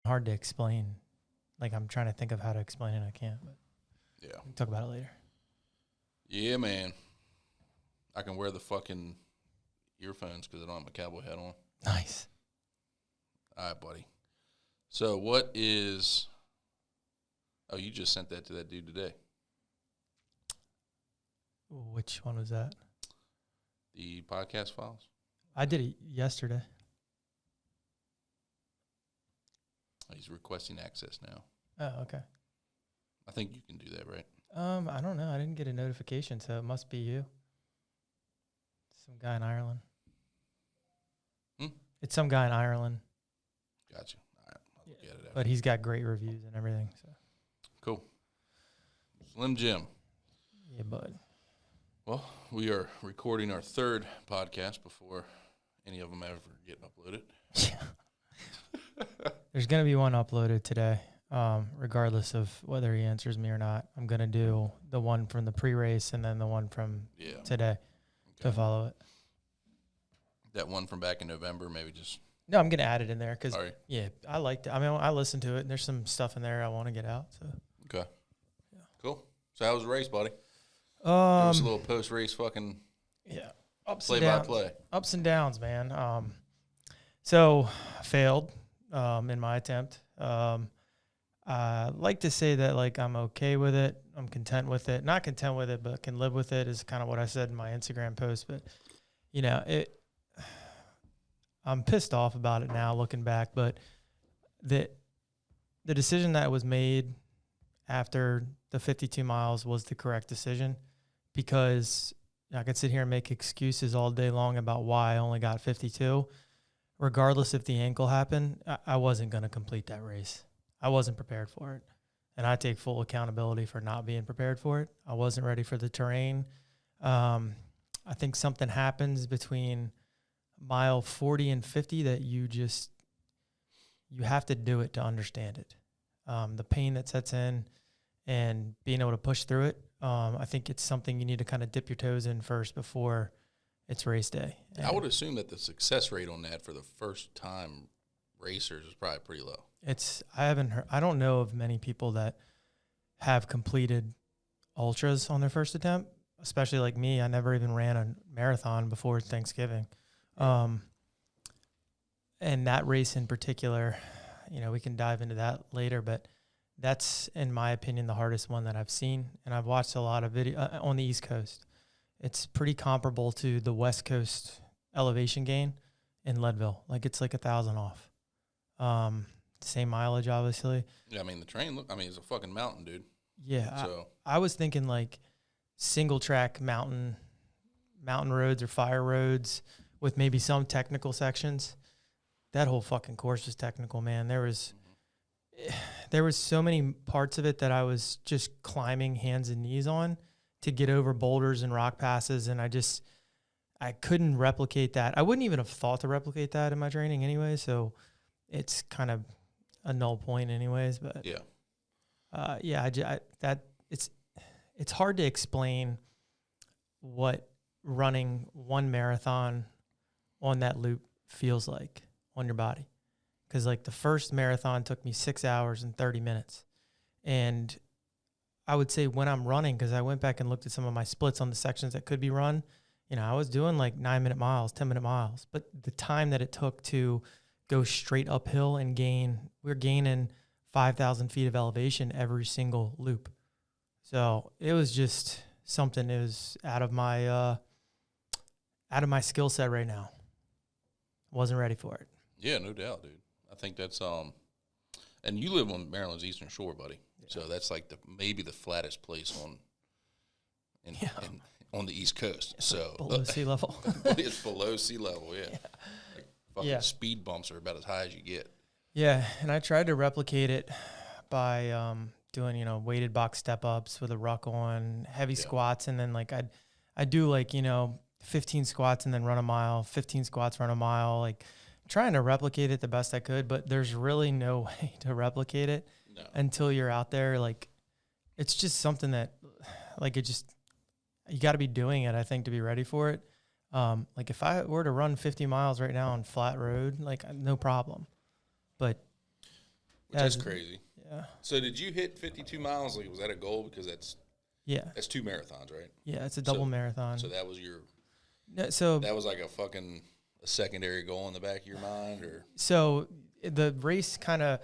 hard to explain. Like, I'm trying to think of how to explain it. I can't, but Yeah. we can talk about it later. Yeah, man. I can wear the fucking earphones because I don't have my cowboy hat on. Nice. All right, buddy. So what is... Oh, you just sent that to that dude today. Which one was that? The podcast files? I did it yesterday. He's requesting access now. Oh, okay. I think you can do that, right? I don't know. I didn't get a notification, so it must be you. Some guy in Ireland. It's some guy in Ireland. Gotcha. All right. I'll look at it after. But he's got great reviews and everything. So Cool. Slim Jim. yeah, bud. Well, we are recording our third podcast before any of them ever get uploaded. There's going to be one uploaded today, regardless of whether he answers me or not. I'm going to do the one from the pre-race and then the one from today to follow it. That one from back in November, maybe just... No, I'm going to add it in there because, All right. yeah, I liked it. I mean, I listened to it, and there's some stuff in there I want to get out. So Okay. Yeah. Cool. So how was the race, buddy? Give us a little post-race fucking play-by-play. Ups and downs, man. So I failed in my attempt. I like to say that, like, I'm okay with it. I'm content with it. Not content with it, but can live with it is kind of what I said in my Instagram post. But, you know, I'm pissed off about it now looking back. But the decision that was made after the 52 miles was the correct decision, because I could sit here and make excuses all day long about why I only got 52. Regardless if the ankle happened, I wasn't going to complete that race. I wasn't prepared for it. And I take full accountability for not being prepared for it. I wasn't ready for the terrain. I think something happens between mile 40 and 50 that you have to do it to understand it. The pain that sets in and being able to push through it, I think it's something you need to kind of dip your toes in first before it's race day. And I would assume that the success rate on that for the first-time racers is probably pretty low. I don't know of many people that have completed ultras on their first attempt, especially like me. I never even ran a marathon before Thanksgiving. And that race in particular, you know, we can dive into that later, but that's, in my opinion, the hardest one that I've seen. And I've watched a lot of video on the East Coast. It's pretty comparable to the West Coast elevation gain in Leadville. Like, it's like 1,000 off. Same mileage, obviously. Yeah, I mean, the train, it's a fucking mountain, dude. Yeah. So I was thinking like single track mountain roads or fire roads with maybe some technical sections. That whole fucking course was technical, man. There was so many parts of it that I was just climbing hands and knees on to get over boulders and rock passes, and I couldn't replicate that. I wouldn't even have thought to replicate that in my training anyway, so it's kind of a null point anyways. But it's hard to explain what running one marathon on that loop feels like on your body. Because, like, the first marathon took me 6 hours and 30 minutes. And I would say when I'm running, because I went back and looked at some of my splits on the sections that could be run, you know, I was doing like 9-minute miles, 10-minute miles. But the time that it took to go straight uphill and we're gaining 5,000 feet of elevation every single loop. So it was just something that was out of my skill set right now. Wasn't ready for it. Yeah, no doubt, dude. I think that's and you live on Maryland's Eastern Shore, buddy. Yeah. So that's like maybe the flattest place on the East Coast. It's so like below sea level. It's below sea level, yeah. Like fucking speed bumps are about as high as you get. Yeah, and I tried to replicate it by doing, you know, weighted box step ups with a ruck on, heavy squats, and then like I'd do like, you know, 15 squats and then run a mile, 15 squats, run a mile, like trying to replicate it the best I could, but there's really no way to replicate it until you're out there. Like, it's just something that, like, you got to be doing it, I think, to be ready for it. Like, if I were to run 50 miles right now on flat road, like, no problem. But Which is crazy. Yeah. So did you hit 52 miles? Like, was that a goal? Because that's 2 marathons, right? Yeah, it's a double marathon. So that was your that was like a secondary goal in the back of your mind, or so the race kind of.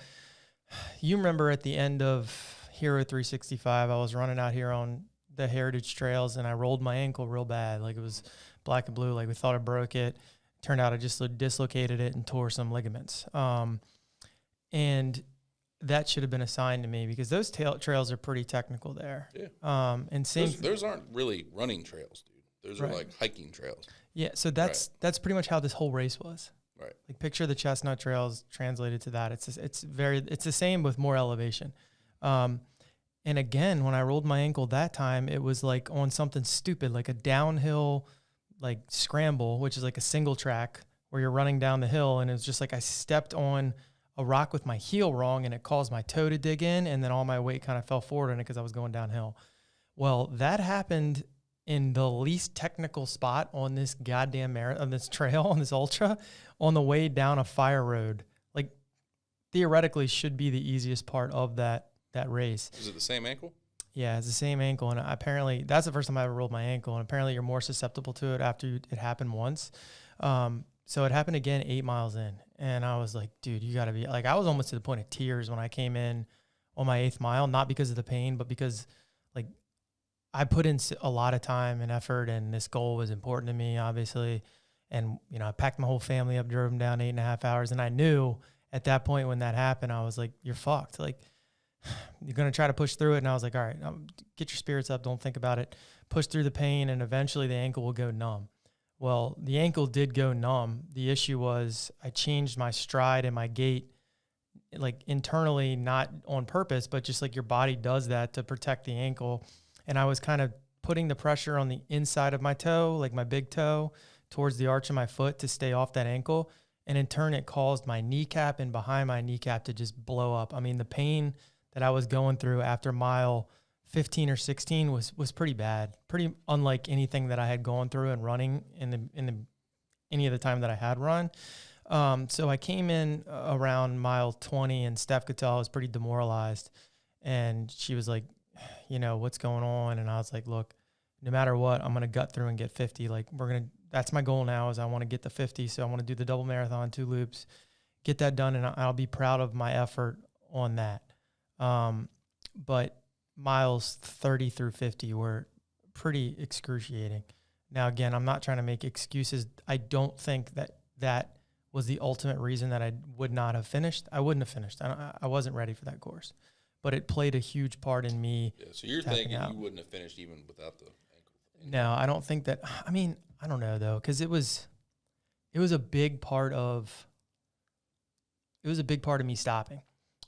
You remember at the end of Hero 365, I was running out here on the Heritage Trails, and I rolled my ankle real bad. Like, it was black and blue. Like, we thought I broke it. Turned out I just dislocated it and tore some ligaments. And that should have been a sign to me, because those trails are pretty technical there. Yeah. And same. Those aren't really running trails, dude. Those are like hiking trails. Yeah. So that's pretty much how this whole race was. Right. Like, picture the Chestnut Trails translated to that. It's the same with more elevation. And again, when I rolled my ankle that time, it was like on something stupid, like a downhill, like scramble, which is like a single track where you're running down the hill. And it was just like I stepped on a rock with my heel wrong, and it caused my toe to dig in, and then all my weight kind of fell forward in it because I was going downhill. Well, that happened in the least technical spot on this goddamn on this trail, on this ultra, on the way down a fire road. Like, theoretically should be the easiest part of that race. Is it the same ankle? Yeah, it's the same ankle, and apparently that's the first time I ever rolled my ankle, and apparently you're more susceptible to it after it happened once. So it happened again 8 miles in, and I was like, dude, you got to be, like, I was almost to the point of tears when I came in on my 8th mile, not because of the pain, but because, like, I put in a lot of time and effort, and this goal was important to me, obviously. And, you know, I packed my whole family up, drove them down 8.5 hours. And I knew at that point when that happened, I was like, you're fucked. Like, you're going to try to push through it. And I was like, all right, get your spirits up. Don't think about it. Push through the pain, and eventually the ankle will go numb. Well, the ankle did go numb. The issue was I changed my stride and my gait, like, internally, not on purpose, but just like your body does that to protect the ankle. And I was kind of putting the pressure on the inside of my toe, like my big toe, towards the arch of my foot to stay off that ankle. And in turn, it caused my kneecap and behind my kneecap to just blow up. I mean, the pain that I was going through after mile 15 or 16 was pretty bad, pretty unlike anything that I had gone through and running in any of the time that I had run. So I came in around mile 20, and Steph could tell I was pretty demoralized. And she was like, you know, what's going on? And I was like, look, no matter what, I'm going to gut through and get 50. Like, that's my goal now, is I want to get to 50. So I want to do the double marathon, 2 loops, get that done. And I'll be proud of my effort on that. But miles 30 through 50 were pretty excruciating. Now, again, I'm not trying to make excuses. I don't think that was the ultimate reason that I would not have finished. I wouldn't have finished. I wasn't ready for that course. But it played a huge part in me. Yeah, so you're thinking you wouldn't have finished even without the ankle? No, I don't think that. I mean, I don't know, though, because it was a big part of me stopping.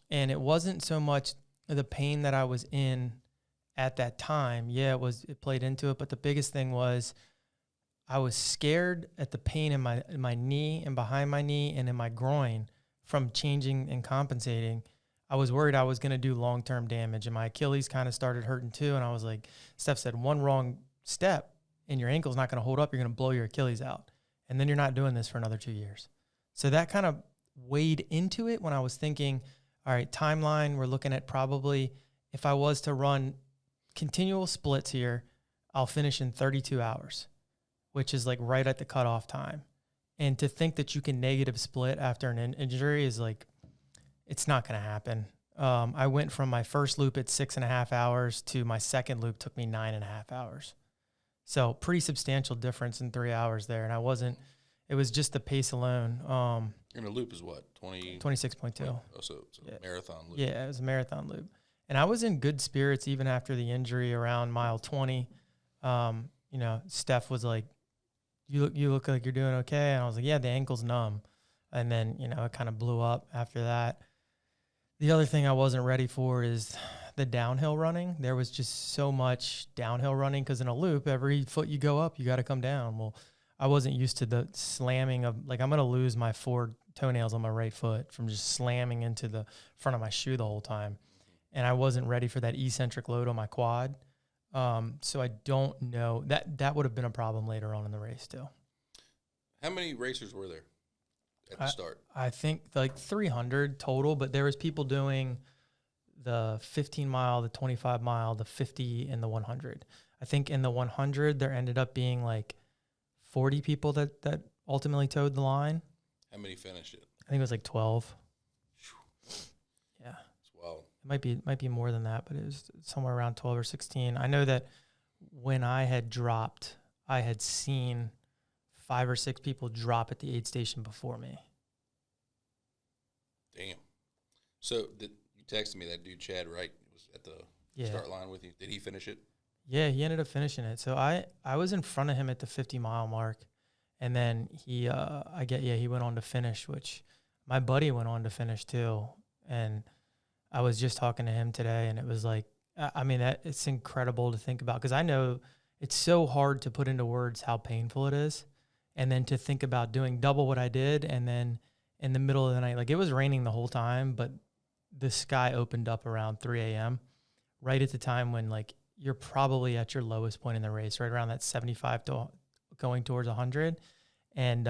And it wasn't so much the pain that I was in at that time. Yeah, it played into it, but the biggest thing was I was scared at the pain in my knee and behind my knee and in my groin from changing and compensating. I was worried I was going to do long-term damage, and my Achilles kind of started hurting too. And I was like, Steph said, one wrong step and your ankle's not going to hold up. You're going to blow your Achilles out. And then you're not doing this for another 2 years. So that kind of weighed into it when I was thinking, all right, timeline, we're looking at probably, if I was to run continual splits here, I'll finish in 32 hours, which is like right at the cutoff time. And to think that you can negative split after an injury is like, it's not going to happen. I went from my first loop at 6.5 hours to my second loop took me 9.5 hours. So pretty substantial difference in 3 hours there. And it was just the pace alone. And a loop is what? 26.2. Oh, so it's a marathon loop. Yeah, it was a marathon loop. And I was in good spirits even after the injury around mile 20. You know, Steph was like, you look like you're doing okay. And I was like, yeah, the ankle's numb. And then, you know, it kind of blew up after that. The other thing I wasn't ready for is the downhill running. There was just so much downhill running because in a loop, every foot you go up, you got to come down. Well, I wasn't used to the slamming of, like, I'm going to lose my 4 toenails on my right foot from just slamming into the front of my shoe the whole time. And I wasn't ready for that eccentric load on my quad. So I don't know. That would have been a problem later on in the race too. How many racers were there at the start? I think like 300 total, but there was people doing the 15 mile, the 25 mile, the 50, and the 100. I think in the 100, there ended up being like 40 people that ultimately towed the line. How many finished it? I think it was like 12. Yeah. That's wild. It might be more than that, but it was somewhere around 12 or 16. I know that when I had dropped, I had seen 5 or 6 people drop at the aid station before me. Damn. So you texted me that dude Chad Wright was at the start line with you. Did he finish it? Yeah, he ended up finishing it. So I was in front of him at the 50-mile mark, and then he went on to finish, which my buddy went on to finish too. And I was just talking to him today, and it was like, I mean, it's incredible to think about, because I know it's so hard to put into words how painful it is, and then to think about doing double what I did, and then in the middle of the night, like it was raining the whole time, but the sky opened up around 3 a.m., right at the time when like you're probably at your lowest point in the race, right around that 75 to going towards 100. And,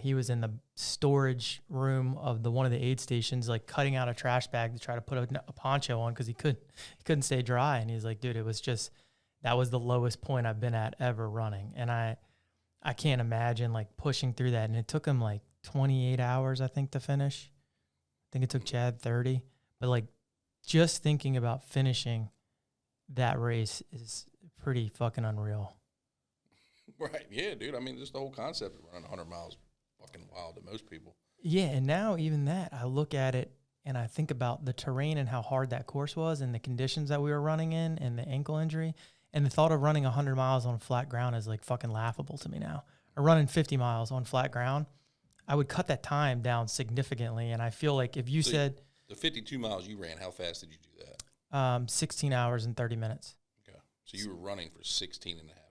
he was in the storage room of one of the aid stations, like cutting out a trash bag to try to put a poncho on because he couldn't stay dry. And he's like, dude, that was the lowest point I've been at ever running. And I can't imagine like pushing through that. And it took him like 28 hours, I think, to finish. I think it took Chad 30. But like just thinking about finishing that race is pretty fucking unreal. Right. Yeah, dude. I mean, just the whole concept of running 100 miles fucking wild to most people. Yeah, and now even that, I look at it and I think about the terrain and how hard that course was and the conditions that we were running in and the ankle injury. And the thought of running 100 miles on flat ground is like fucking laughable to me now. Or running 50 miles on flat ground, I would cut that time down significantly. And I feel like if you said... The 52 miles you ran, how fast did you do that? 16 hours and 30 minutes. Okay. So you were running for 16 and a half hours.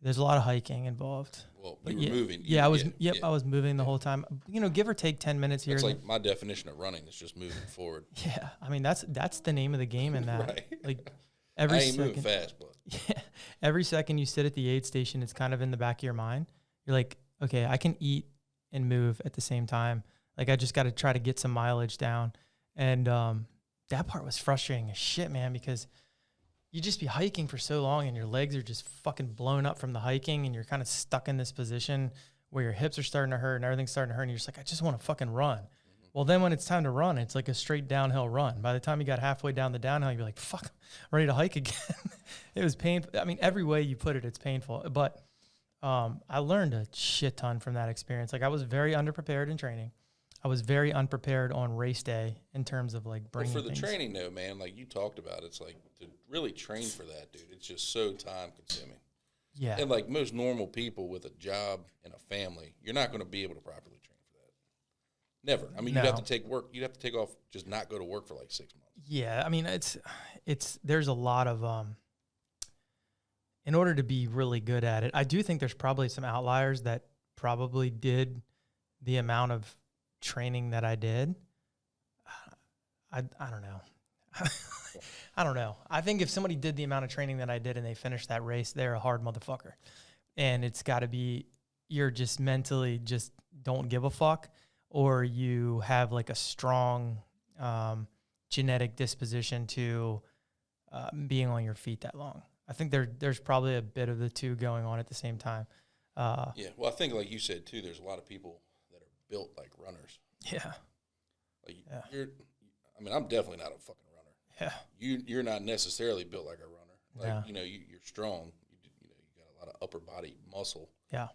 There's a lot of hiking involved. Well, you were moving. I was. I was moving the whole time. Give or take 10 minutes here. It's like my definition of running is just moving forward. Yeah, I mean that's the name of the game in that. Right. Like I ain't moving fast, but every second you sit at the aid station, it's kind of in the back of your mind. You're like, okay, I can eat and move at the same time. Like I just got to try to get some mileage down, and that part was frustrating as shit, man, because you just be hiking for so long and your legs are just fucking blown up from the hiking, and you're kind of stuck in this position where your hips are starting to hurt and everything's starting to hurt, and you're just like, I just want to fucking run. Mm-hmm. Well, then when it's time to run, it's like a straight downhill run. By the time you got halfway down the downhill, you're like, fuck, I'm ready to hike again. It was painful. I mean, every way you put it, it's painful. But I learned a shit ton from that experience. Like I was very underprepared in training. I was very unprepared on race day in terms of like bringing for the things. Training though, man, like you talked about, it's like to really train for that, dude. It's just so time consuming. Yeah. And like most normal people with a job and a family, you're not going to be able to properly train for that. Never. I mean, No. you'd have to take work. You'd have to take off, just not go to work for like 6 months. Yeah. I mean, there's a lot of, in order to be really good at it, I do think there's probably some outliers that probably did the amount of training that I did. I don't know. I don't know. I think if somebody did the amount of training that I did and they finished that race, they're a hard motherfucker. And it's got to be, you're just mentally just don't give a fuck, or you have like a strong genetic disposition to being on your feet that long. I think there's probably a bit of the two going on at the same time. Yeah. Well, I think like you said too, there's a lot of people that are built like runners. Yeah. Like I mean, I'm definitely not a fucking runner. Yeah. You're not necessarily built like a runner. Like, Yeah. You're strong. You got a lot of upper body muscle. Yeah.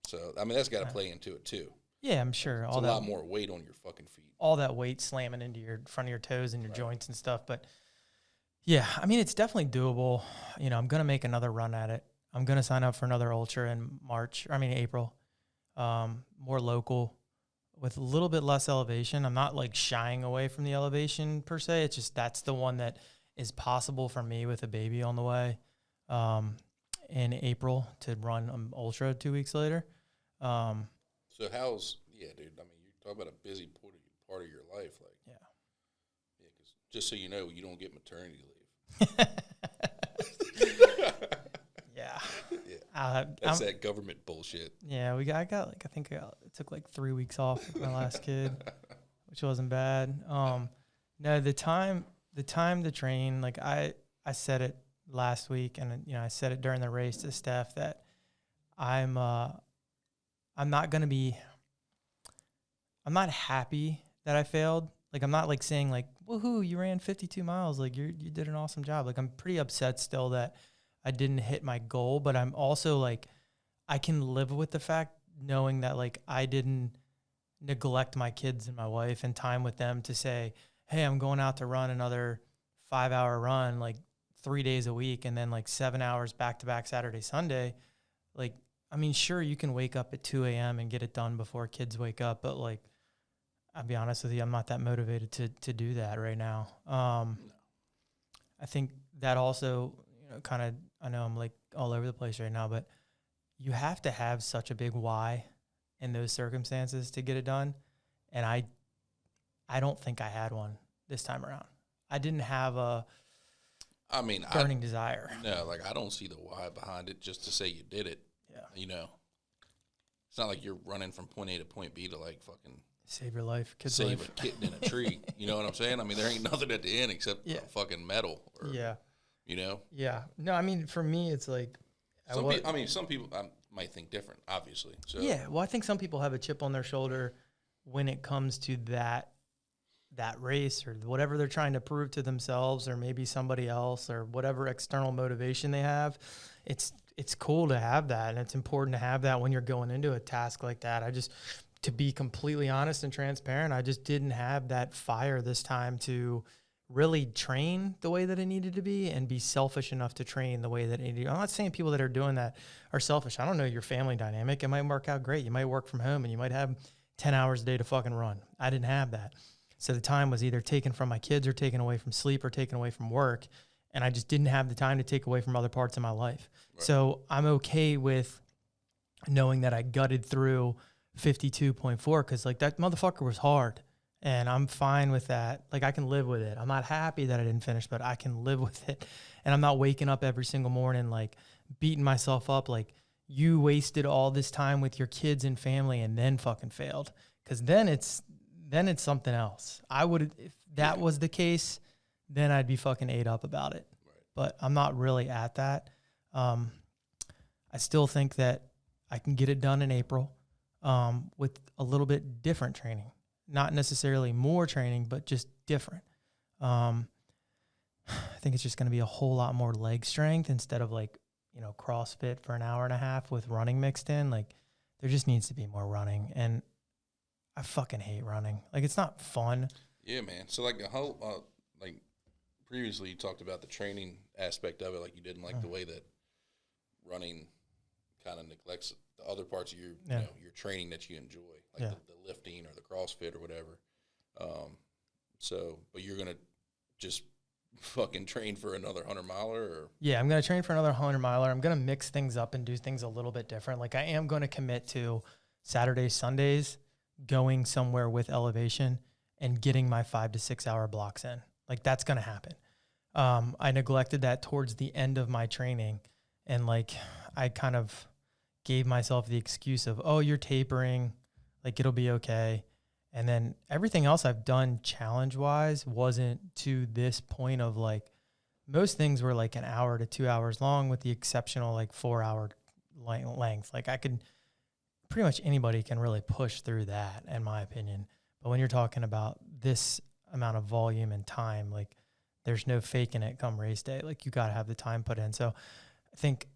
So, I mean, that's got to play into it too. Yeah, I'm sure. It's a lot more weight on your fucking feet. All that weight slamming into your front of your toes and your joints and stuff. But yeah, I mean, it's definitely doable. I'm going to make another run at it. I'm going to sign up for another ultra in April. More local with a little bit less elevation. I'm not like shying away from the elevation per se. It's just that's the one that is possible for me with a baby on the way in April to run an ultra 2 weeks later. So dude, I mean, you're talking about a busy part of your life. Like, yeah, because just so you know, you don't get maternity leave. Yeah. Yeah. That's that government bullshit. Yeah, it took like 3 weeks off with my last kid, which wasn't bad. No, the time to train, like I said it last week, and I said it during the race to Steph that I'm not happy that I failed. Like, I'm not like saying like, woohoo, you ran 52 miles. Like you did an awesome job. Like, I'm pretty upset still that I didn't hit my goal, but I'm also like, I can live with the fact knowing that like I didn't neglect my kids and my wife and time with them to say, hey, I'm going out to run another 5-hour run, like 3 days a week. And then like 7 hours back to back Saturday, Sunday. Like, I mean, sure, you can wake up at 2 a.m. and get it done before kids wake up, but like, I'll be honest with you, I'm not that motivated to do that right now. I think that also, I know I'm like all over the place right now, but you have to have such a big why in those circumstances to get it done. And I don't think I had one this time around. I didn't have a burning desire. No, like I don't see the why behind it just to say you did it. Yeah. It's not like you're running from point A to point B to like fucking save your life, save a kitten in a tree. You know what I'm saying? I mean, there ain't nothing at the end except a fucking medal. Yeah. Yeah. No, I mean, for me, it's like, some people might think different, obviously. So yeah. Well, I think some people have a chip on their shoulder when it comes to that race or whatever they're trying to prove to themselves or maybe somebody else or whatever external motivation they have. It's cool to have that, and it's important to have that when you're going into a task like that. To be completely honest and transparent, I just didn't have that fire this time to really train the way that it needed to be and be selfish enough to train the way that it needed. I'm not saying people that are doing that are selfish. I don't know your family dynamic. It might work out great. You might work from home and you might have 10 hours a day to fucking run. I didn't have that. So the time was either taken from my kids or taken away from sleep or taken away from work. And I just didn't have the time to take away from other parts of my life. Right. So I'm okay with knowing that I gutted through 52.4 because like that motherfucker was hard and I'm fine with that. Like I can live with it. I'm not happy that I didn't finish, but I can live with it. And I'm not waking up every single morning like beating myself up like you wasted all this time with your kids and family and then fucking failed. Because then it's something else. If that was the case, then I'd be fucking ate up about it. Right. But I'm not really at that. I still think that I can get it done in April. With a little bit different training, not necessarily more training, but just different. I think it's just going to be a whole lot more leg strength instead of like, CrossFit for an hour and a half with running mixed in. Like there just needs to be more running. And I fucking hate running. Like it's not fun. Yeah, man. So like the whole, like previously you talked about the training aspect of it. Like you didn't like the way that running kind of neglects the other parts of your your training that you enjoy, like the lifting or the CrossFit or whatever. But you're gonna just fucking train for another 100-miler, or I'm gonna train for another 100-miler. I'm gonna mix things up and do things a little bit different. Like I am going to commit to Saturdays, Sundays, going somewhere with elevation and getting my 5 to 6 hour blocks in. Like that's gonna happen. I neglected that towards the end of my training, and like I kind of gave myself the excuse of, oh, you're tapering, like it'll be okay. And then everything else I've done challenge-wise wasn't to this point of like, most things were like an hour to 2 hours long with the exceptional like 4 hour length. Like pretty much anybody can really push through that in my opinion. But when you're talking about this amount of volume and time, like there's no faking it come race day. Like you got to have the time put in. So I think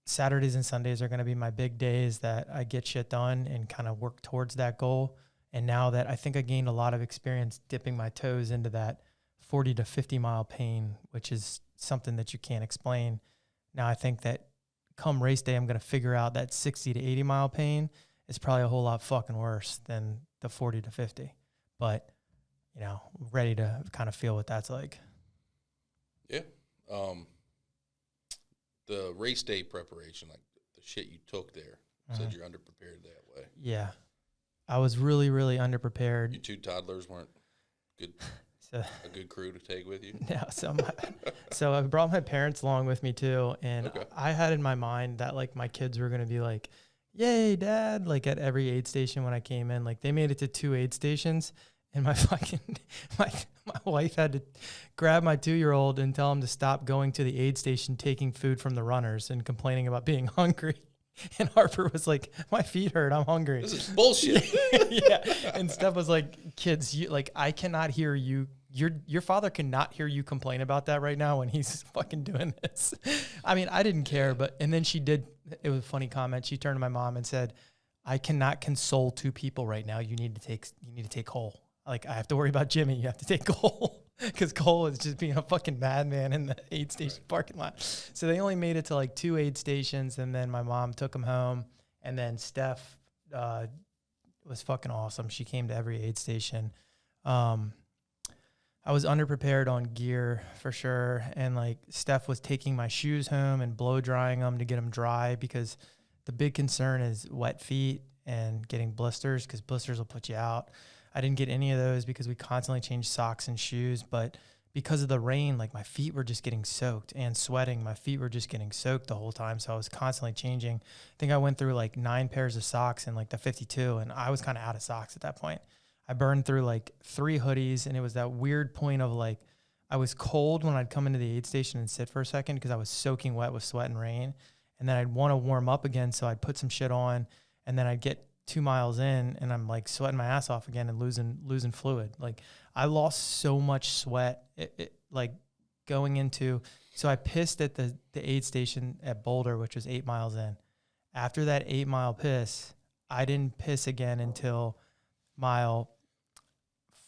Saturdays and Sundays are going to be my big days that I get shit done and kind of work towards that goal. And now that I think I gained a lot of experience dipping my toes into that 40 to 50 mile pain, which is something that you can't explain. Now I think that come race day, I'm going to figure out that 60 to 80 mile pain is probably a whole lot fucking worse than the 40 to 50. But, ready to kind of feel what that's like. Yeah. The race day preparation, like the shit you took there, said you're underprepared that way. Yeah. I was really, really underprepared. Your two toddlers weren't good. So, a good crew to take with you. yeah, so I brought my parents along with me too, and Okay. I had in my mind that like my kids were gonna be like, "Yay, Dad!" Like at every aid station when I came in, like they made it to 2 aid stations, and my fucking my wife had to grab my 2-year-old and tell him to stop going to the aid station, taking food from the runners, and complaining about being hungry. And Harper was like, "My feet hurt. I'm hungry." This is bullshit. Yeah, and Steph was like, "Kids, you like I cannot hear you. Your father cannot hear you complain about that right now when he's fucking doing this." I mean, I didn't care, but and then she did. It was a funny comment. She turned to my mom and said, "I cannot console 2 people right now. You need to take Cole. Like I have to worry about Jimmy. You have to take Cole." Because Cole is just being a fucking madman in the aid station parking lot. So they only made it to like 2 aid stations, and then my mom took him home. And then Steph was fucking awesome. She came to every aid station. I was underprepared on gear for sure, and like Steph was taking my shoes home and blow drying them to get them dry, because the big concern is wet feet and getting blisters, because blisters will put you out. I didn't get any of those because we constantly changed socks and shoes, but because of the rain, like my feet were just getting soaked and sweating. My feet were just getting soaked the whole time. So I was constantly changing. I think I went through like 9 pairs of socks in like the 52, and I was kind of out of socks at that point. I burned through like 3 hoodies, and it was that weird point of like, I was cold when I'd come into the aid station and sit for a second because I was soaking wet with sweat and rain. And then I'd want to warm up again. So I'd put some shit on, and then I'd get 2 miles in and I'm like sweating my ass off again and losing fluid. Like I lost so much sweat, like going into, so I pissed at the aid station at Boulder, which was 8 miles in. After that 8-mile piss, I didn't piss again until mile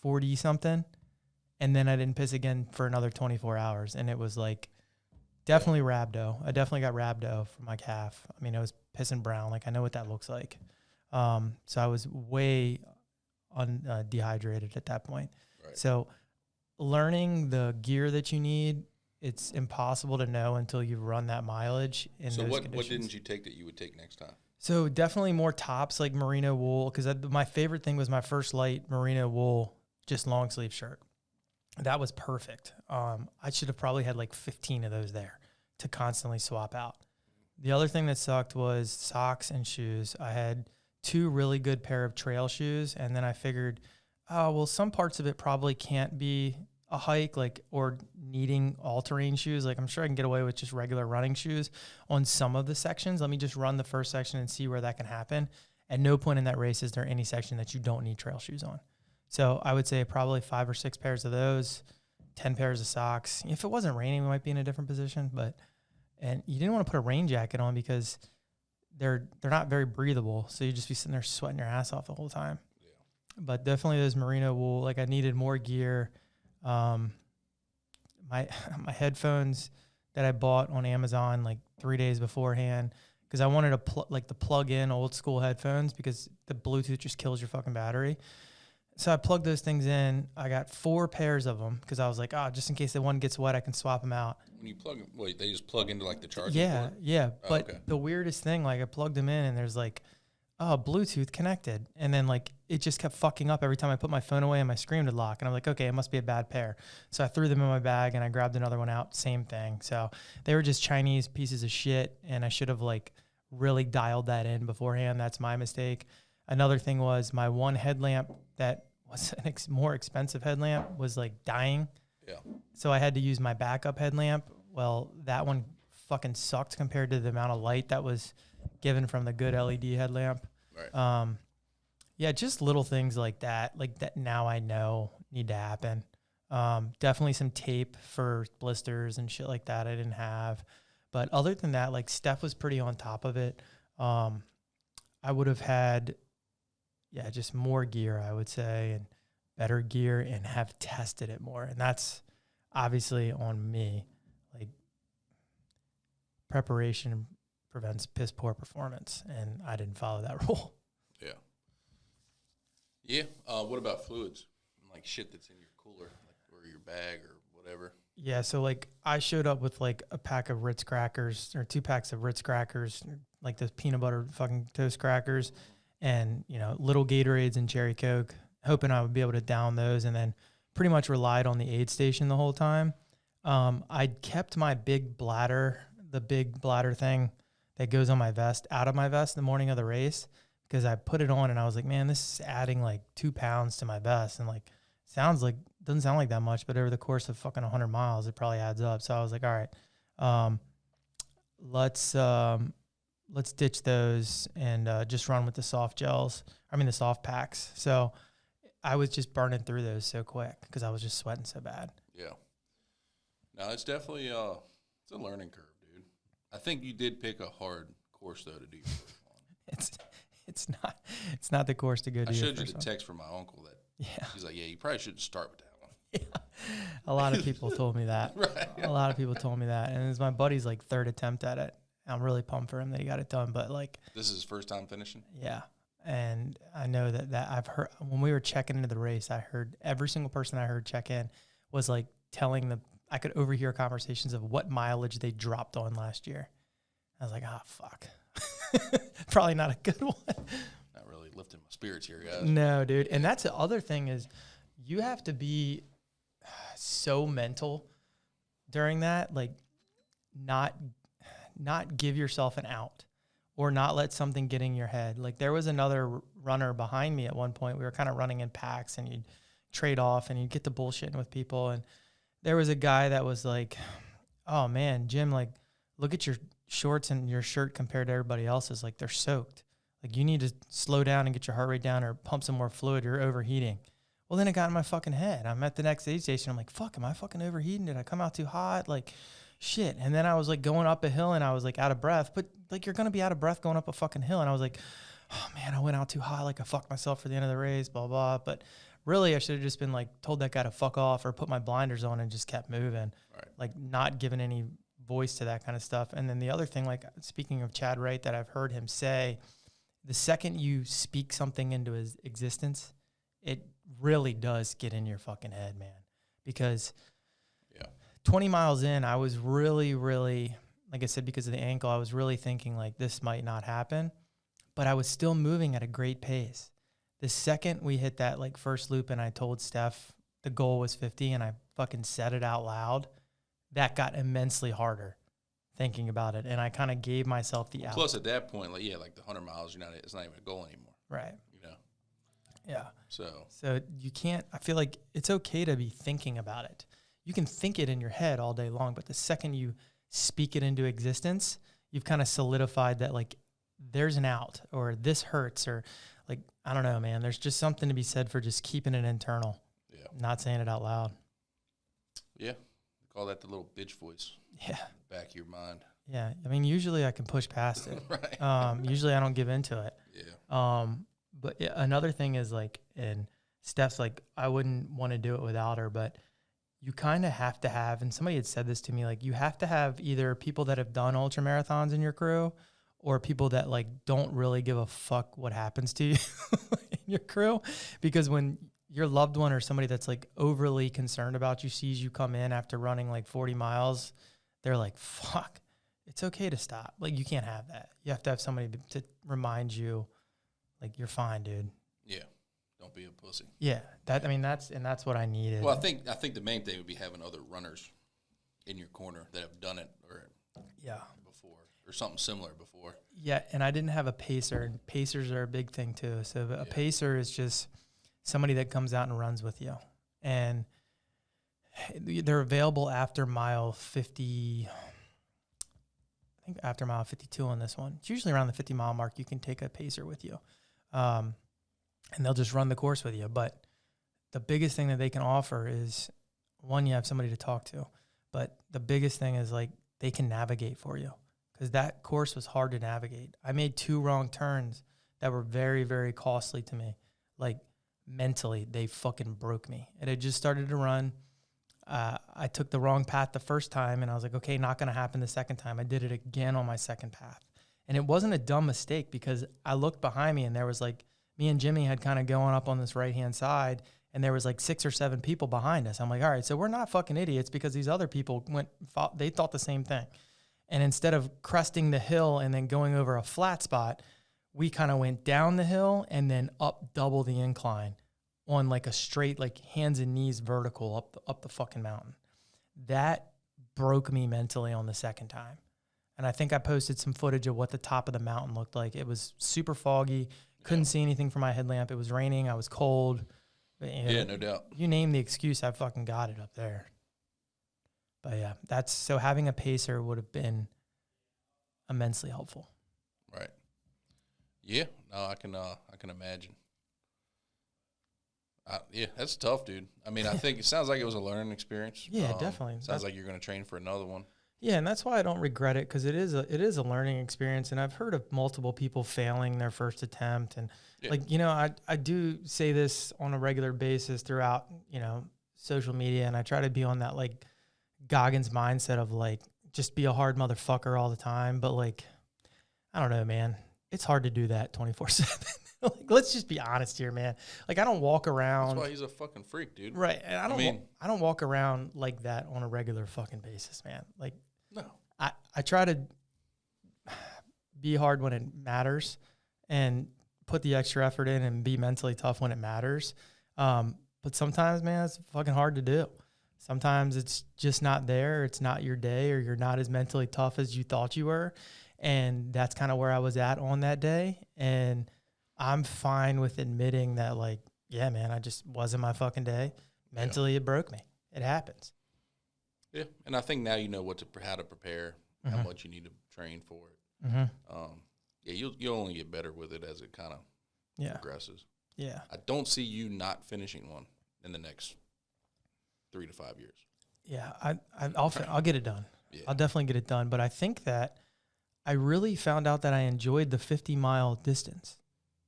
40 something. And then I didn't piss again for another 24 hours. And it was like definitely rhabdo. I definitely got rhabdo for my calf. I mean, I was pissing brown. Like I know what that looks like. So I was way dehydrated at that point. Right. So learning the gear that you need, it's impossible to know until you run that mileage in so those what conditions. didn't you take that you would take next time? So definitely more tops, like merino wool, because my favorite thing was my first light merino wool, just long sleeve shirt. That was perfect. I should have probably had like 15 of those there to constantly swap out. The other thing that sucked was socks and shoes. I had 2 really good pair of trail shoes, and then I figured, oh, well, some parts of it probably can't be a hike, like, or needing all-terrain shoes. Like, I'm sure I can get away with just regular running shoes on some of the sections. Let me just run the first section and see where that can happen. At no point in that race is there any section that you don't need trail shoes on. So I would say probably 5 or 6 pairs of those, 10 pairs of socks. If it wasn't raining, we might be in a different position, and you didn't want to put a rain jacket on because they're not very breathable, so you just be sitting there sweating your ass off the whole time. Yeah. But definitely those merino wool. Like I needed more gear. My headphones that I bought on Amazon like 3 days beforehand, because I wanted to plug in old school headphones, because the Bluetooth just kills your fucking battery. So I plugged those things in. I got 4 pairs of them because I was like, just in case the one gets wet, I can swap them out. When you plug them, wait, they just plug into like the charging port? Yeah. But the weirdest thing, like I plugged them in and there's like, Bluetooth connected. And then like it just kept fucking up every time I put my phone away and my screen would lock. And I'm like, okay, it must be a bad pair. So I threw them in my bag and I grabbed another one out. Same thing. So they were just Chinese pieces of shit. And I should have like really dialed that in beforehand. That's my mistake. Another thing was my one headlamp that was a more expensive headlamp was like dying. Yeah. So I had to use my backup headlamp. Well, that one fucking sucked compared to the amount of light that was given from the good LED headlamp. Right. Yeah, just little things like that now I know need to happen. Definitely some tape for blisters and shit like that I didn't have. But other than that, like Steph was pretty on top of it. I would have had, just more gear, I would say, and better gear, and have tested it more. And that's obviously on me. Like, preparation prevents piss poor performance, and I didn't follow that rule. Yeah. Yeah. What about fluids? Like shit that's in your cooler, or your bag, or whatever. Yeah, so like I showed up with like a pack of Ritz crackers, or 2 packs of Ritz crackers, like those peanut butter fucking toast crackers, and little Gatorades and cherry Coke, hoping I would be able to down those and then pretty much relied on the aid station the whole time. I'd kept my big bladder, the big bladder thing that goes on my vest, out of my vest the morning of the race, because I put it on and I was like, man, this is adding like 2 pounds to my vest. And like, doesn't sound like that much, but over the course of fucking 100 miles, it probably adds up. So I was like, all right, let's ditch those and just run with the the soft packs. So I was just burning through those so quick because I was just sweating so bad. Yeah. No, it's definitely it's a learning curve, dude. I think you did pick a hard course though to do your first one. It's not the course to go do. I showed you the text from my uncle that he's like, yeah, you probably shouldn't start with that one. Yeah. A lot of people told me that. Right. A lot of people told me that, and it was my buddy's like third attempt at it. I'm really pumped for him that he got it done, but like this is his first time finishing. Yeah. And I know that I've heard when we were checking into the race, I heard every single person I heard check in was like I could overhear conversations of what mileage they dropped on last year. I was like, fuck. Probably not a good one. Not really lifting my spirits here, guys. No, dude. And that's the other thing is you have to be so mental during that, like not give yourself an out. Or not let something get in your head. Like there was another runner behind me at one point. We were kind of running in packs and you'd trade off and you'd get to bullshitting with people. And there was a guy that was like, oh man, Jim, like look at your shorts and your shirt compared to everybody else's. Like they're soaked. Like you need to slow down and get your heart rate down or pump some more fluid. You're overheating. Well, then it got in my fucking head. I'm at the next aid station. I'm like, fuck, am I fucking overheating? Did I come out too hot? Like, shit. And then I was like going up a hill and I was like out of breath, but like you're going to be out of breath going up a fucking hill. And I was like, oh man, I went out too hot. Like I fucked myself for the end of the race, blah, blah. But really I should have just been like told that guy to fuck off or put my blinders on and just kept moving. Right. Like not giving any voice to that kind of stuff. And then the other thing, like speaking of Chad Wright, that I've heard him say, the second you speak something into his existence, it really does get in your fucking head, man. Because 20 miles in, I was really, really, like I said, because of the ankle, I was really thinking like this might not happen, but I was still moving at a great pace. The second we hit that like first loop and I told Steph the goal was 50 and I fucking said it out loud, that got immensely harder thinking about it. And I kind of gave myself the out. Plus at that point, like, like the 100 miles, it's not even a goal anymore. Right. Yeah. So you can't, I feel like it's okay to be thinking about it. You can think it in your head all day long, but the second you speak it into existence, you've kind of solidified that like there's an out or this hurts or like, I don't know, man, there's just something to be said for just keeping it internal. Yeah. Not saying it out loud. Yeah. Call that the little bitch voice. Yeah. Back of your mind. Yeah. I mean, usually I can push past it. Right. Usually I don't give into it. Yeah. But yeah, another thing is like, and Steph's like, I wouldn't want to do it without her, but you kind of have to have, and somebody had said this to me, like you have to have either people that have done ultra marathons in your crew or people that like don't really give a fuck what happens to you in your crew. Because when your loved one or somebody that's like overly concerned about you sees you come in after running like 40 miles, they're like, fuck, it's okay to stop. Like you can't have that. You have to have somebody to remind you like, you're fine, dude. Yeah. Don't be a pussy. Yeah, that's what I needed. Well, I think the main thing would be having other runners in your corner that have done it before or something similar before. Yeah, and I didn't have a pacer, and pacers are a big thing too. So a pacer is just somebody that comes out and runs with you, and they're available after mile 50. I think after mile 52 on this one. It's usually around the 50-mile mark. You can take a pacer with you. And they'll just run the course with you. But the biggest thing that they can offer is, one, you have somebody to talk to. But the biggest thing is, like, they can navigate for you. Because that course was hard to navigate. I made 2 wrong turns that were very, very costly to me. Like, mentally, they fucking broke me. It had just started to run. I took the wrong path the first time, and I was like, okay, not going to happen the second time. I did it again on my second path. And it wasn't a dumb mistake because I looked behind me, and there was, like, me and Jimmy had kind of going up on this right-hand side, and there was like 6 or 7 people behind us. I'm like, all right, so we're not fucking idiots because these other people they thought the same thing. And instead of cresting the hill and then going over a flat spot, we kind of went down the hill and then up double the incline on like a straight, like hands and knees vertical up the fucking mountain. That broke me mentally on the second time. And I think I posted some footage of what the top of the mountain looked like. It was super foggy. Couldn't see anything from my headlamp. It was raining. I was cold. Yeah, no doubt. You name the excuse, I fucking got it up there. But yeah, so having a pacer would have been immensely helpful. Right. Yeah. No, I can imagine. Yeah, that's tough, dude. I mean, I think it sounds like it was a learning experience. Yeah, definitely. Sounds like you're going to train for another one. Yeah, and that's why I don't regret it, because it is a learning experience, and I've heard of multiple people failing their first attempt, and I do say this on a regular basis throughout social media, and I try to be on that like Goggins mindset of like just be a hard motherfucker all the time, but like I don't know, man, it's hard to do that 24/7. Like, let's just be honest here, man. Like, I don't walk around. That's why he's a fucking freak, dude. Right, and I don't walk around like that on a regular fucking basis, man. Like, no, I try to be hard when it matters and put the extra effort in and be mentally tough when it matters. But sometimes, man, it's fucking hard to do. Sometimes it's just not there. It's not your day, or you're not as mentally tough as you thought you were. And that's kind of where I was at on that day. And I'm fine with admitting that, like, yeah, man, I just wasn't my fucking day. Mentally, It broke me. It happens. Yeah, and I think now you know how to prepare, Mm-hmm. how much you need to train for it. Mm-hmm. You'll only get better with it as it kind of progresses. Yeah. I don't see you not finishing one in the next 3 to 5 years. Yeah, I'll get it done. Yeah. I'll definitely get it done. But I think that I really found out that I enjoyed the 50-mile distance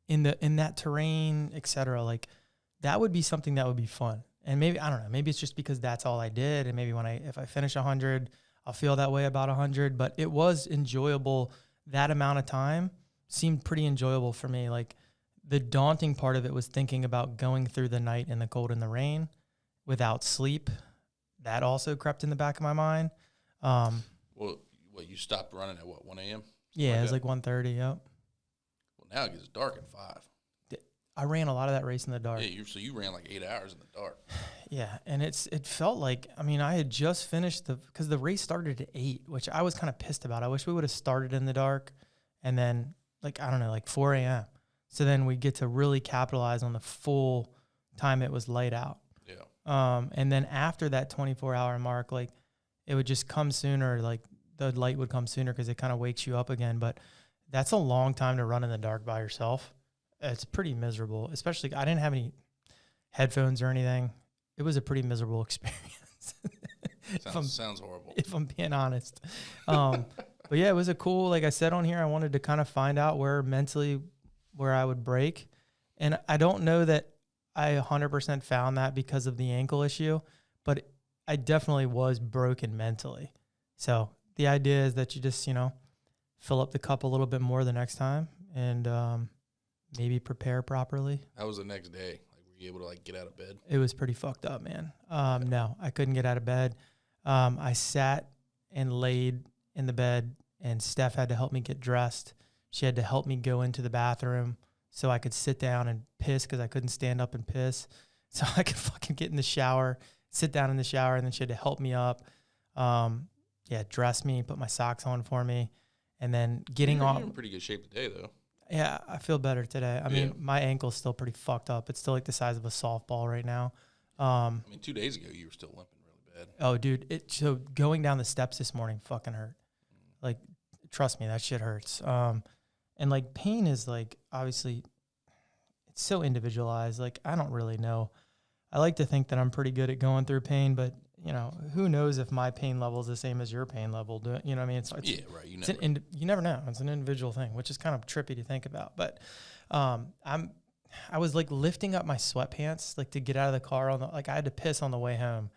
in that terrain, et cetera. Like, that would be something that would be fun. And maybe, I don't know, maybe it's just because that's all I did. And maybe if I finish 100, I'll feel that way about 100. But it was enjoyable. That amount of time seemed pretty enjoyable for me. Like, the daunting part of it was thinking about going through the night in the cold and the rain without sleep. That also crept in the back of my mind. Well, you stopped running at what, 1 a.m.? Yeah, it was like 1:30, yep. Well, now it gets dark at 5. I ran a lot of that race in the dark. Yeah, so you ran like 8 hours in the dark. Yeah, and it felt like, I mean, I had just finished because the race started at 8, which I was kind of pissed about. I wish we would have started in the dark and then, like, I don't know, like 4 a.m. So then we get to really capitalize on the full time it was light out. Yeah. And then after that 24-hour mark, like, it would just come sooner, like the light would come sooner because it kind of wakes you up again. But that's a long time to run in the dark by yourself. It's pretty miserable, especially I didn't have any headphones or anything. It was a pretty miserable experience. Sounds horrible. If I'm being honest. But yeah, it was a cool, like I said on here, I wanted to kind of find out where I would break. And I don't know that I 100% found that because of the ankle issue, but I definitely was broken mentally. So the idea is that you just, fill up the cup a little bit more the next time and maybe prepare properly. How was the next day? Like, were you able to like get out of bed? It was pretty fucked up, man. No, I couldn't get out of bed. I sat and laid in the bed, and Steph had to help me get dressed. She had to help me go into the bathroom so I could sit down and piss because I couldn't stand up and piss. So I could fucking get in the shower, sit down in the shower, and then she had to help me up. Dress me, put my socks on for me, and then getting off. You're in pretty good shape today, though. Yeah, I feel better today. I mean, my ankle's still pretty fucked up. It's still like the size of a softball right now. 2 days ago, you were still limping really bad. Oh, dude. So going down the steps this morning fucking hurt. Like, trust me, that shit hurts. And, like, pain is, like, obviously, it's so individualized. Like, I don't really know. I like to think that I'm pretty good at going through pain, but, who knows if my pain level is the same as your pain level. You know what I mean? It's yeah, right. You never know. It's an individual thing, which is kind of trippy to think about. But I was, like, lifting up my sweatpants, like, to get out of the car. I had to piss on the way home.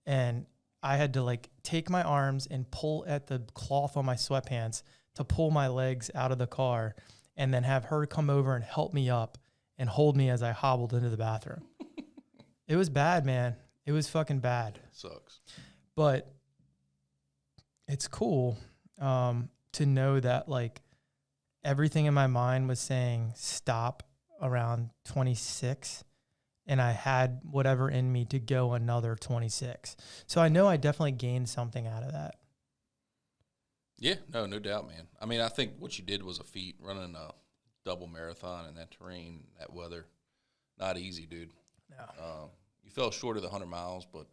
And I had to, like, take my arms and pull at the cloth on my sweatpants to pull my legs out of the car, and then have her come over and help me up and hold me as I hobbled into the bathroom. It was bad, man. It was fucking bad. Sucks. But it's cool to know that, like, everything in my mind was saying stop around 26, and I had whatever in me to go another 26. So I know I definitely gained something out of that. Yeah, no doubt, man. I mean, I think what you did was a feat, running a double marathon in that terrain, that weather. Not easy, dude. No. You fell short of the 100 miles, but,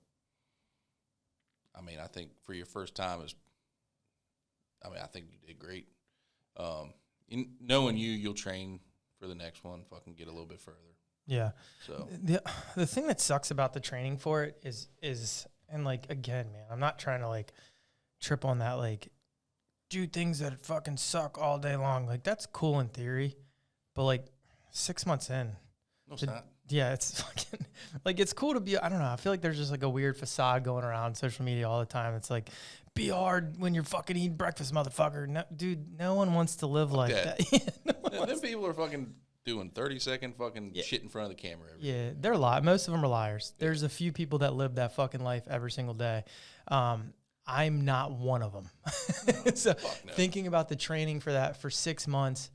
I mean, I think for your first time, I think you did great. Knowing you'll train for the next one, fucking get a little bit further. Yeah. So the thing that sucks about the training for it is and like, again, man, I'm not trying to like trip on that, like, do things that fucking suck all day long. Like, that's cool in theory, but like 6 months in, no, it's not. Yeah, it's fucking like, it's cool to be, I don't know. I feel like there's just like a weird facade going around social media all the time. It's like, be hard when you're fucking eating breakfast, motherfucker. No, dude, no one wants to live like that. Yeah, them people are fucking doing 30-second fucking shit in front of the camera. They're most of them are liars. There's a few people that live that fucking life every single day. I'm not one of them. So thinking about the training for that for 6 months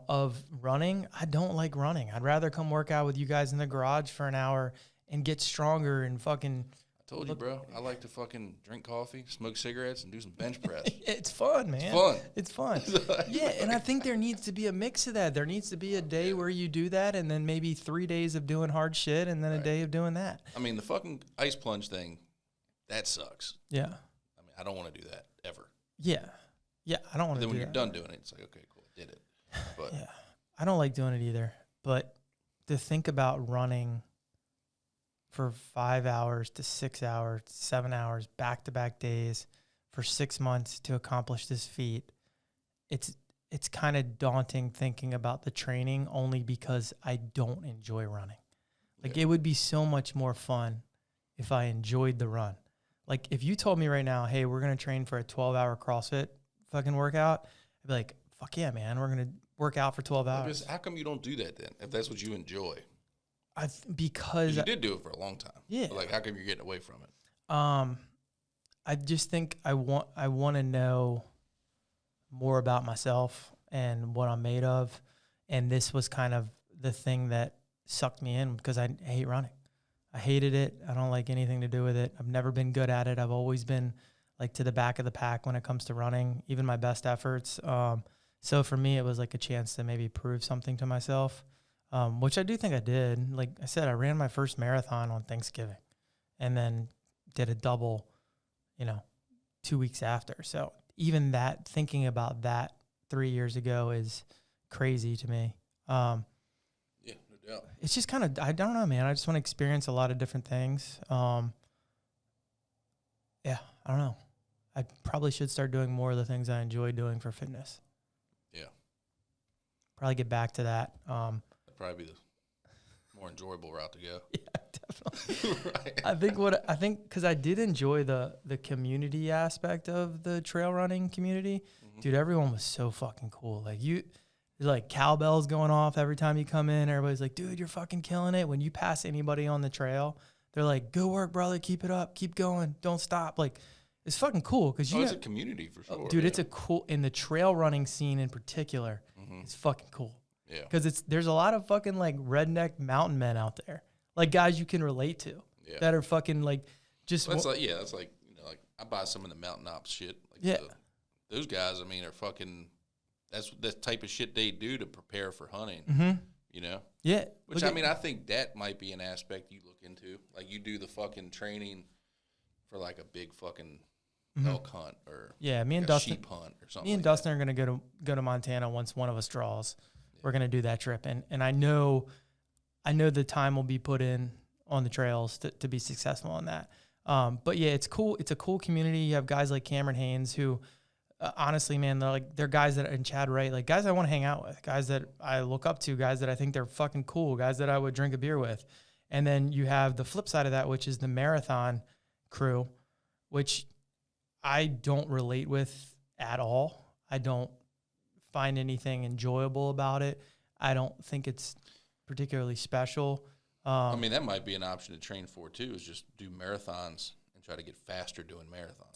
of running, I don't like running. I'd rather come work out with you guys in the garage for an hour and get stronger and fucking. I told you, bro. I like to fucking drink coffee, smoke cigarettes, and do some bench press. It's fun, man. It's fun. Yeah, and I think there needs to be a mix of that. There needs to be a day where you do that, and then maybe 3 days of doing hard shit, and then a day of doing that. I mean, the fucking ice plunge thing, that sucks. Yeah. I mean, I don't want to do that ever. Yeah. Yeah, I don't want to do that. Then when you're done doing it, it's like, okay, cool, I did it. But yeah, I don't like doing it either. But to think about running for 5 hours to 6 hours, 7 hours, back-to-back days for 6 months to accomplish this feat, it's kind of daunting thinking about the training only because I don't enjoy running. Like, it would be so much more fun if I enjoyed the run. Like, if you told me right now, hey, we're going to train for a 12-hour CrossFit fucking workout, I'd be like, fuck yeah, man, we're going to work out for 12 hours. Because how come you don't do that then, if that's what you enjoy? Because you did do it for a long time. Yeah. But like, how come you're getting away from it? I just think I want to know more about myself and what I'm made of. And this was kind of the thing that sucked me in because I hate running. I hated it. I don't like anything to do with it. I've never been good at it. I've always been like to the back of the pack when it comes to running, even my best efforts. So for me, it was like a chance to maybe prove something to myself, which I do think I did. Like I said, I ran my first marathon on Thanksgiving and then did a double, 2 weeks after. So even that, thinking about that 3 years ago is crazy to me. Yeah, no doubt. It's just kind of, I don't know, man. I just want to experience a lot of different things. Yeah, I don't know. I probably should start doing more of the things I enjoy doing for fitness. Yeah. Probably get back to that. That'd probably be the more enjoyable route to go. Yeah, definitely. Right. I think because I did enjoy the community aspect of the trail running community. Mm-hmm. Dude, everyone was so fucking cool. Like there's like cowbells going off every time you come in. Everybody's like, dude, you're fucking killing it. When you pass anybody on the trail, they're like, good work, brother. Keep it up. Keep going. Don't stop. Like, it's fucking cool because it's a community for sure. Dude, it's a cool, in the trail running scene in particular, it's fucking cool. Yeah. Because there's a lot of fucking like redneck mountain men out there. Like guys you can relate to that are fucking like just. Well, that's like, like I buy some of the mountain ops shit. Like those guys, I mean, are fucking, that's the type of shit they do to prepare for hunting, Yeah. Which, I mean, I think that might be an aspect you look into. Like, you do the fucking training for, like, a big fucking elk hunt or me and Dustin, sheep hunt or something. Me and Dustin are going to go to Montana once one of us draws. Yeah. We're going to do that trip. And I know the time will be put in on the trails to be successful in that. But, yeah, it's cool. It's a cool community. You have guys like Cameron Haynes who – honestly, man, they're guys that, and Chad Wright, like guys I want to hang out with, guys that I look up to, guys that I think they're fucking cool, guys that I would drink a beer with. And then you have the flip side of that, which is the marathon crew, which I don't relate with at all. I don't find anything enjoyable about it. I don't think it's particularly special. I mean, that might be an option to train for too, is just do marathons and try to get faster doing marathons.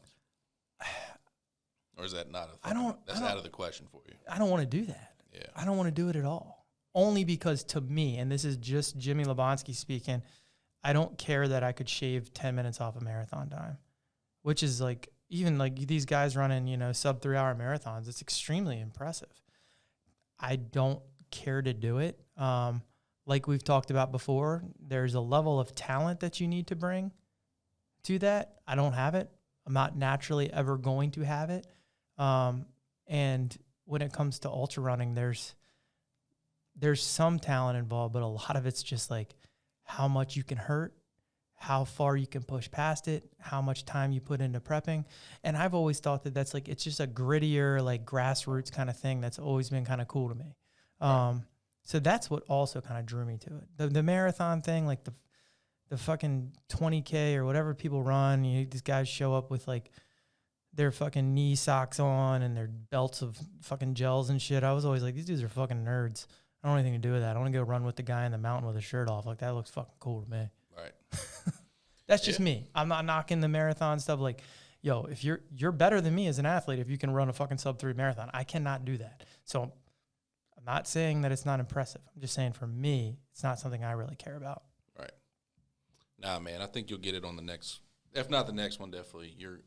Or is that not a thing? That's out of the question for you. I don't want to do that. Yeah. I don't want to do it at all. only because to me, and this is just Jimmy Lebonsky speaking, I don't care that I could shave 10 minutes off of marathon time, which is like, even like these guys running, you know, sub 3 hour marathons, it's extremely impressive. I don't care to do it. Like we've talked about before, there's a level of talent that you need to bring to that. I don't have it. I'm not naturally ever going to have it. And when it comes to ultra running, there's some talent involved, but a lot of it's just like how much you can hurt, how far you can push past it, how much time you put into prepping. And I've always thought that that's like, it's just a grittier, like grassroots kind of thing that's always been kind of cool to me. So that's what also kind of drew me to it. The marathon thing, like the fucking 20K or whatever people run, these guys show up with like their fucking knee socks on and their belts of fucking gels and shit. I was always like, these dudes are fucking nerds. I don't want anything to do with that. I want to go run with the guy in the mountain with his shirt off. Like, that looks fucking cool to me. Right. That's just me. I'm not knocking the marathon stuff. Like, yo, if you're better than me as an athlete, if you can run a fucking sub 3 marathon, I cannot do that. So I'm not saying that it's not impressive. I'm just saying for me, it's not something I really care about. Right. Nah, man, I think you'll get it on the next. If not the next one, definitely. You're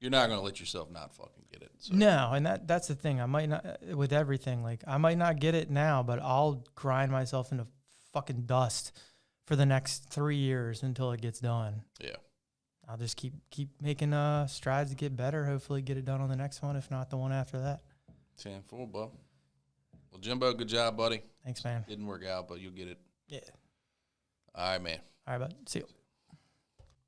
not going to let yourself not fucking get it. So. No, and that's the thing. I might not, with everything, like I might not get it now, but I'll grind myself into fucking dust for the next 3 years until it gets done. Yeah. I'll just keep making strides to get better. Hopefully get it done on the next one, if not the one after that. 10-4, bro. Well, Jimbo, good job, buddy. Thanks, man. Didn't work out, but you'll get it. Yeah. All right, man. All right, bud. See you.